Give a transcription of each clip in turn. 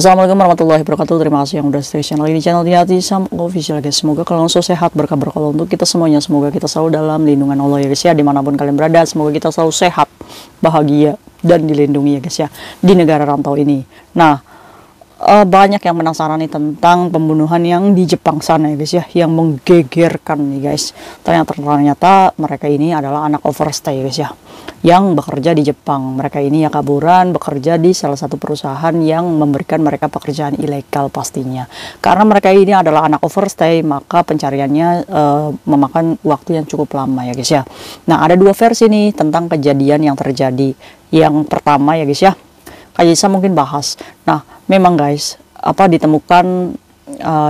Assalamualaikum warahmatullahi wabarakatuh. Terima kasih yang udah stay channel ini, channel Hati Sam Official guys. Semoga kalian selalu sehat, berkah berkah untuk kita semuanya. Semoga kita selalu dalam lindungan Allah ya guys ya, dimanapun kalian berada. Semoga kita selalu sehat, bahagia, dan dilindungi ya guys ya, di negara rantau ini. Nah, banyak yang penasaran nih tentang pembunuhan yang di Jepang sana ya guys ya, yang menggegerkan nih guys. Ternyata mereka ini adalah anak overstay ya guys ya, yang bekerja di Jepang. Mereka ini ya kaburan bekerja di salah satu perusahaan yang memberikan mereka pekerjaan ilegal pastinya. Karena mereka ini adalah anak overstay, maka pencariannya memakan waktu yang cukup lama ya guys ya. Nah, ada dua versi nih tentang kejadian yang terjadi. Yang pertama ya guys ya, Kak Yesa mungkin bahas. Nah, memang guys, ditemukan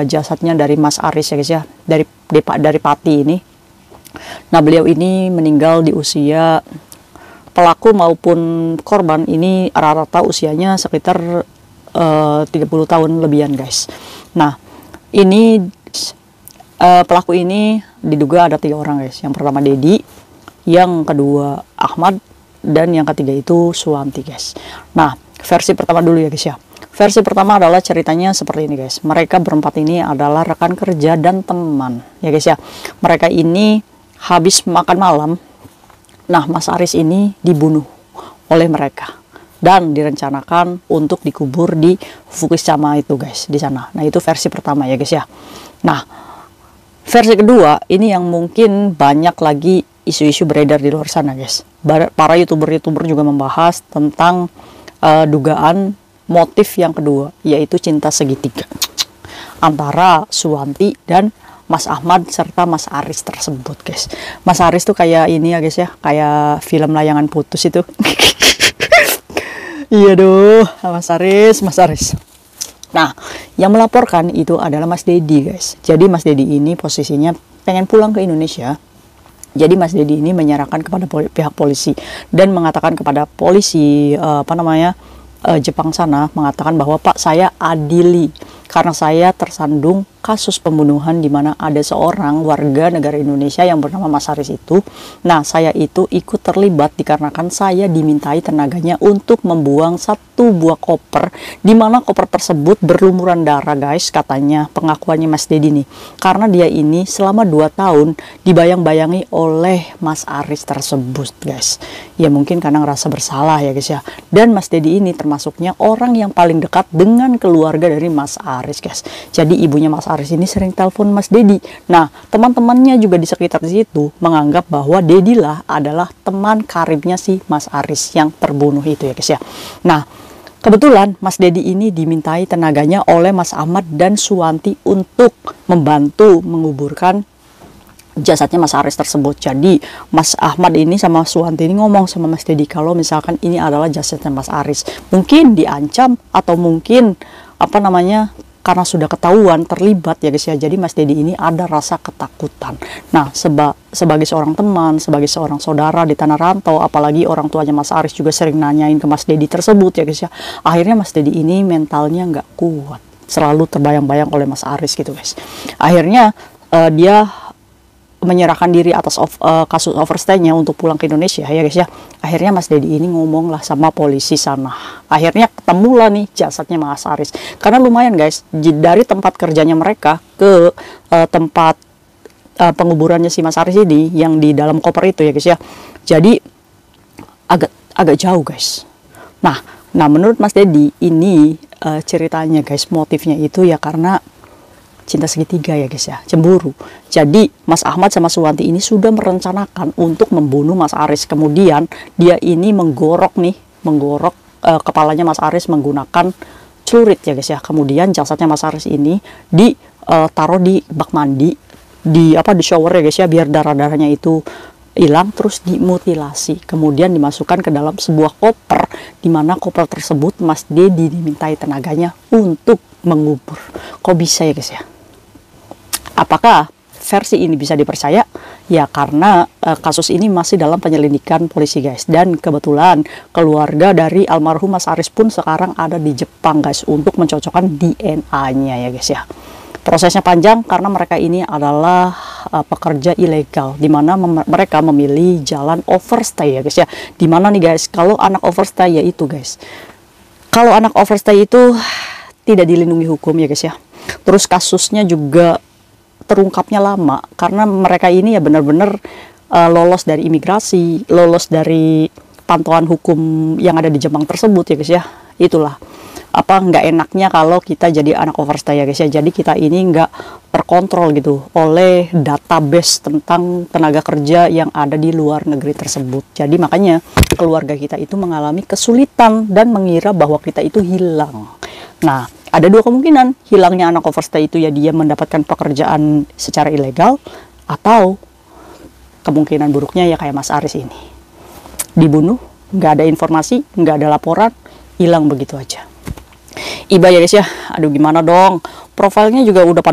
jasadnya dari Mas Aris ya guys ya, dari Pati ini. Nah, beliau ini meninggal di usia, pelaku maupun korban ini rata-rata usianya sekitar 30 tahun lebihan guys. Nah, ini pelaku ini diduga ada 3 orang guys. Yang pertama Dedi, yang kedua Ahmad, dan yang ketiga itu Suwanti guys. Nah, versi pertama dulu ya guys ya. Versi pertama adalah ceritanya seperti ini guys. Mereka berempat ini adalah rekan kerja dan teman ya guys ya. Mereka ini habis makan malam. Nah, Mas Aris ini dibunuh oleh mereka dan direncanakan untuk dikubur di Fukushima itu guys, di sana. Nah, itu versi pertama ya guys ya. Nah, versi kedua ini yang mungkin banyak lagi isu-isu beredar di luar sana guys. Para youtuber juga membahas tentang dugaan motif yang kedua, yaitu cinta segitiga antara Suwanti dan Mas Ahmad serta Mas Aris tersebut guys. Mas Aris tuh kayak ini ya guys ya, kayak film Layangan Putus itu. Iya doh, Mas Aris. Nah, yang melaporkan itu adalah Mas Dedi guys. Jadi Mas Dedi ini posisinya pengen pulang ke Indonesia. Jadi Mas Dedi ini menyerahkan kepada pihak polisi dan mengatakan kepada polisi Jepang sana, mengatakan bahwa Pak, saya adili karena saya tersandung kasus pembunuhan di mana ada seorang warga negara Indonesia yang bernama Mas Aris itu. Nah, saya itu ikut terlibat dikarenakan saya dimintai tenaganya untuk membuang satu buah koper, di mana koper tersebut berlumuran darah guys, katanya pengakuannya Mas Dedi nih. Karena dia ini selama 2 tahun dibayang-bayangi oleh Mas Aris tersebut guys. Ya mungkin karena ngerasa bersalah ya guys ya. Dan Mas Dedi ini termasuknya orang yang paling dekat dengan keluarga dari Mas Aris guys. Jadi ibunya Mas Aris ini sering telepon Mas Dedi. Nah, teman-temannya juga di sekitar situ menganggap bahwa Dedi lah adalah teman karibnya si Mas Aris yang terbunuh itu ya guys ya. Nah, kebetulan Mas Dedi ini dimintai tenaganya oleh Mas Ahmad dan Suwanti untuk membantu menguburkan jasadnya Mas Aris tersebut. Jadi Mas Ahmad ini sama Suwanti ini ngomong sama Mas Dedi kalau misalkan ini adalah jasadnya Mas Aris, mungkin diancam atau mungkin karena sudah ketahuan terlibat ya guys ya. Jadi Mas Dedi ini ada rasa ketakutan. Nah, sebagai seorang teman, sebagai seorang saudara di tanah rantau, apalagi orang tuanya Mas Aris juga sering nanyain ke Mas Dedi tersebut ya guys ya. Akhirnya Mas Dedi ini mentalnya nggak kuat, selalu terbayang-bayang oleh Mas Aris gitu guys. Akhirnya dia menyerahkan diri atas kasus overstay-nya untuk pulang ke Indonesia ya guys ya. Akhirnya Mas Dedi ini ngomong lah sama polisi sana. Akhirnya ketemulah nih jasadnya Mas Aris. Karena lumayan guys, dari tempat kerjanya mereka ke tempat penguburannya si Mas Aris ini yang di dalam koper itu ya guys ya. Jadi agak jauh guys. Nah menurut Mas Dedi ini ceritanya guys, motifnya itu ya karena cinta segitiga ya guys ya, cemburu. Jadi Mas Ahmad sama Suwanti ini sudah merencanakan untuk membunuh Mas Aris. Kemudian dia ini menggorok kepalanya Mas Aris menggunakan celurit ya guys ya. Kemudian jasadnya Mas Aris ini ditaruh di bak mandi, di shower ya guys ya, biar darah-darahnya itu hilang, terus dimutilasi. Kemudian dimasukkan ke dalam sebuah koper, di mana koper tersebut Mas Dedi dimintai tenaganya untuk mengubur. Kok bisa ya guys ya? Apakah versi ini bisa dipercaya? Ya karena kasus ini masih dalam penyelidikan polisi guys. Dan kebetulan keluarga dari almarhum Mas Aris pun sekarang ada di Jepang guys untuk mencocokkan DNA-nya ya guys ya. Prosesnya panjang karena mereka ini adalah pekerja ilegal, dimana mereka memilih jalan overstay ya guys ya. Dimana nih guys, kalau anak overstay ya itu guys, kalau anak overstay itu tidak dilindungi hukum ya guys ya. Terus kasusnya juga terungkapnya lama karena mereka ini ya benar-benar lolos dari imigrasi, lolos dari pantauan hukum yang ada di Jepang tersebut ya guys ya. Itulah apa nggak enaknya kalau kita jadi anak overstay ya guys ya. Jadi kita ini nggak terkontrol gitu oleh database tentang tenaga kerja yang ada di luar negeri tersebut. Jadi makanya keluarga kita itu mengalami kesulitan dan mengira bahwa kita itu hilang. Nah, ada dua kemungkinan. Hilangnya anak overstay itu ya dia mendapatkan pekerjaan secara ilegal, atau kemungkinan buruknya ya kayak Mas Aris ini. Dibunuh, nggak ada informasi, nggak ada laporan, hilang begitu aja. Iba ya guys ya, aduh gimana dong, profilnya juga udah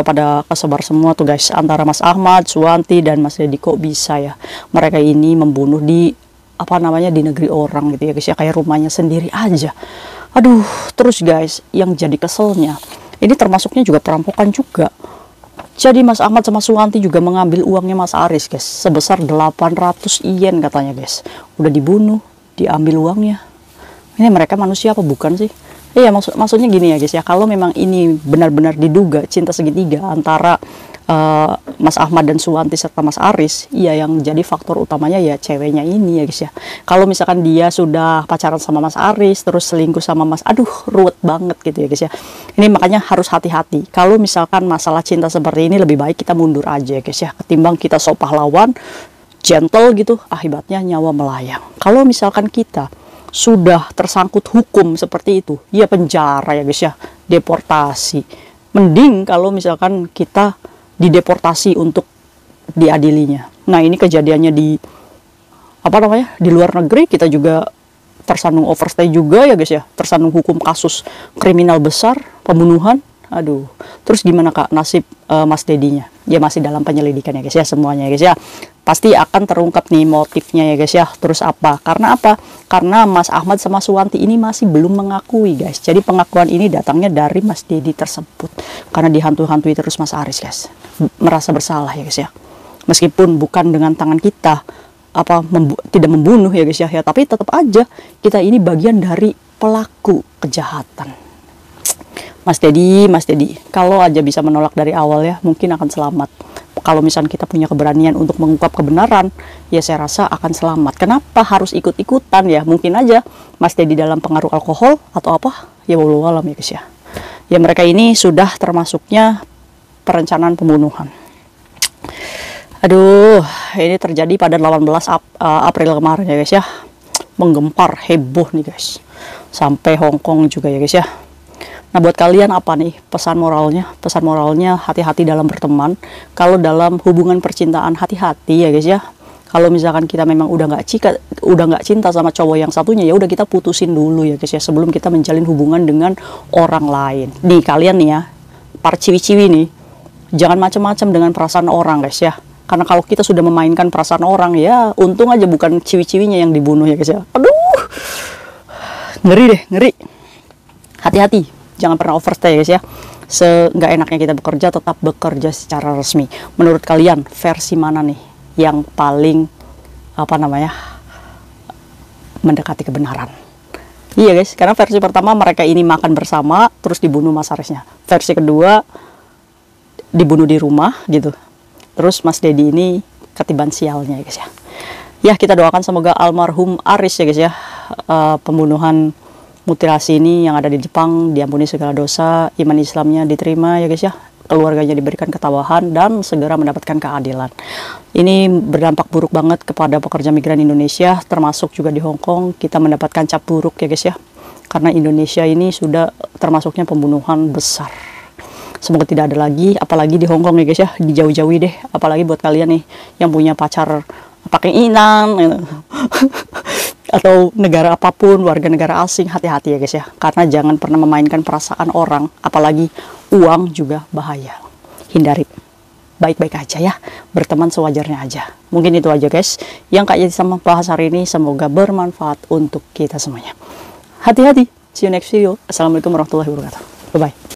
pada kesebar semua tuh guys, antara Mas Ahmad, Suwanti, dan Mas Dedi. Kok bisa ya mereka ini membunuh di apa namanya di negeri orang gitu ya guys ya, kayak rumahnya sendiri aja. Aduh, terus guys yang jadi keselnya ini termasuknya juga perampokan juga. Jadi Mas Ahmad sama Suwanti juga mengambil uangnya Mas Aris guys, sebesar 800 yen katanya guys. Udah dibunuh, diambil uangnya. Ini mereka manusia apa bukan sih? Iya, maksudnya gini ya guys ya, kalau memang ini benar-benar diduga cinta segitiga antara Mas Ahmad dan Suwanti serta Mas Aris, iya yang jadi faktor utamanya ya ceweknya ini ya guys ya. Kalau misalkan dia sudah pacaran sama Mas Aris terus selingkuh sama Mas, aduh ruwet banget gitu ya guys ya. Ini makanya harus hati-hati. Kalau misalkan masalah cinta seperti ini lebih baik kita mundur aja ya guys ya, ketimbang kita sok pahlawan, gentle gitu, akibatnya nyawa melayang. Kalau misalkan kita sudah tersangkut hukum seperti itu, ya penjara ya guys ya, deportasi. Mending kalau misalkan kita dideportasi untuk diadilinya. Nah, ini kejadiannya di apa namanya? Di luar negeri, kita juga tersandung overstay juga ya guys ya, tersandung hukum kasus kriminal besar, pembunuhan. Aduh, terus gimana Kak nasib Mas Dedinya? Ya masih dalam penyelidikan ya guys ya, semuanya ya guys ya. Pasti akan terungkap nih motifnya ya guys ya. Terus apa? Karena apa? Karena Mas Ahmad sama Suwanti ini masih belum mengakui guys. Jadi pengakuan ini datangnya dari Mas Dedi tersebut. Karena dihantui-hantui terus Mas Aris guys. Merasa bersalah ya guys ya. Meskipun bukan dengan tangan kita, tidak membunuh ya guys ya, tapi tetap aja kita ini bagian dari pelaku kejahatan. Mas Dedi, kalau aja bisa menolak dari awal ya, mungkin akan selamat. Kalau misalnya kita punya keberanian untuk mengungkap kebenaran, ya saya rasa akan selamat. Kenapa harus ikut-ikutan ya? Mungkin aja Mas Dedi dalam pengaruh alkohol atau apa, ya wallahu alam ya guys ya. Ya mereka ini sudah termasuknya perencanaan pembunuhan. Aduh, ini terjadi pada 18 April kemarin ya guys ya. Menggempar, heboh nih guys. Sampai Hong Kong juga ya guys ya. Nah, buat kalian apa nih pesan moralnya? Pesan moralnya hati-hati dalam berteman. Kalau dalam hubungan percintaan hati-hati ya guys ya. Kalau misalkan kita memang udah nggak cinta sama cowok yang satunya, ya udah kita putusin dulu ya guys ya, sebelum kita menjalin hubungan dengan orang lain. Nih kalian nih ya, para ciwi-ciwi nih, jangan macam-macam dengan perasaan orang guys ya. Karena kalau kita sudah memainkan perasaan orang, ya untung aja bukan ciwi-ciwinya yang dibunuh ya guys ya. Aduh, ngeri deh, ngeri. Hati-hati. Jangan pernah overstay guys ya. Nggak enaknya kita bekerja, tetap bekerja secara resmi. Menurut kalian versi mana nih yang paling mendekati kebenaran? Iya guys, karena versi pertama mereka ini makan bersama terus dibunuh Mas Arisnya. Versi kedua dibunuh di rumah gitu. Terus Mas Dedi ini ketiban sialnya ya guys ya. Ya kita doakan semoga almarhum Aris ya guys ya, pembunuhan mutilasi ini yang ada di Jepang diampuni segala dosa, iman Islamnya diterima ya guys ya, keluarganya diberikan ketabahan dan segera mendapatkan keadilan. Ini berdampak buruk banget kepada pekerja migran Indonesia, termasuk juga di Hong Kong. Kita mendapatkan cap buruk ya guys ya, karena Indonesia ini sudah termasuknya pembunuhan besar. Semoga tidak ada lagi, apalagi di Hong Kong ya guys ya, dijauh-jauhi deh. Apalagi buat kalian nih yang punya pacar pakai inang gitu. Atau negara apapun, warga negara asing, hati-hati ya guys ya, karena jangan pernah memainkan perasaan orang, apalagi uang juga bahaya. Hindari, baik-baik aja ya, berteman sewajarnya aja. Mungkin itu aja guys yang Kak Yeti sama bahas hari ini, semoga bermanfaat untuk kita semuanya. Hati-hati, see you next video. Assalamualaikum warahmatullahi wabarakatuh, bye bye.